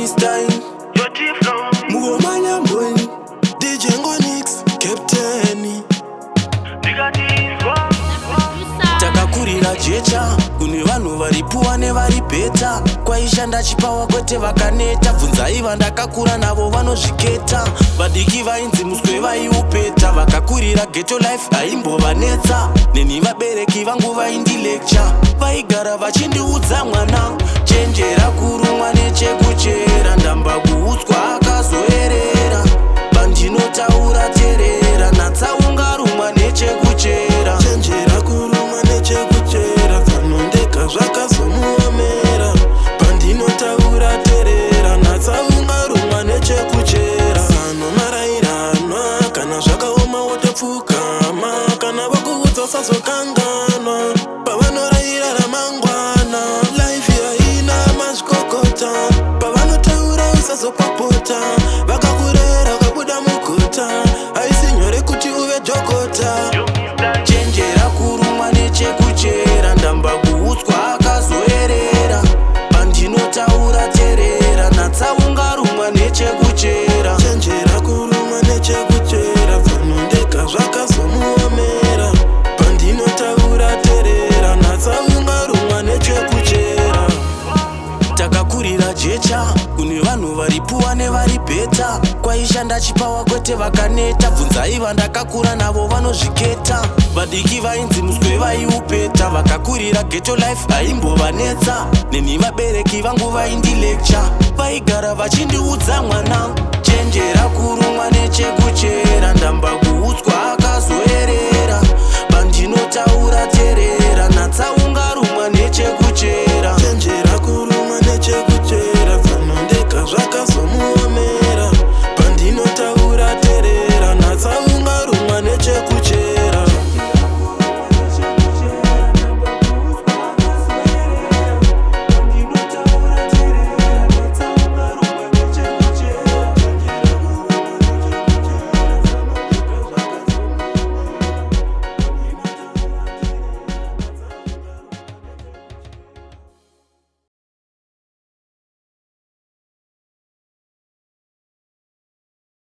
Stein, Mugomanya Boy, DJ Ngonix, Captain. Takakurira jecha kune vanhu varipuwa nevari beta, kwaishanda chipawa kwete vakaneta, bvunzai vandakakura navo vanozviketa, vadiki vainzi muswe vaiupeta, vakakurira ghetto life haimbovanetsa, neni vabereki vangu vaindilecture, vaigara vachindiudza mwana, chenjera kurumwa nechekuchera, ndamba kuudzwa akazoerera, bandinotaura terera, natsaungarumwa nechekuchera, chenjera kurumwa nechekuchera, zanondeka zvakazomuomera, bandinotaura terera, natsaungarumwa nechekuchera, sanomarairana kana zvakaoma wotopfukama, kana vakuudza usazokanganwa pavanoraira ramangwana, life yaina mazvikokota, pavanotaura usazopopota, vakakurera ukabuda muguta, haisi nyore kuti uve dhokota, chenjera kurumwa nechekuchera, ndamba kuudzwa akazoerera, bandinotaura terera, natsaungarumwa nechekuchera, chenjera kurumwa nechekuchera, vanondeka zvakazomuomera, bandinotaura terera, natsaungarumwa nechekuchera. Takakurira jecha kune vanhu varipuwa nevari beta, kwaishanda chipawa kwete vakaneta, bvunzai vandakakura navo vanozviketa, vadiki vainzi muswe vaiupeta, vakakurira ghetto life haimbovanetsa, neni vabereki vangu vaindilecture, vaigara vachindiudza mwana, chenjera kurumwa nechekuchera, ndamba kuudzwa akazoerera, bandinotaura terera, natsaungarumwa nechekuchera.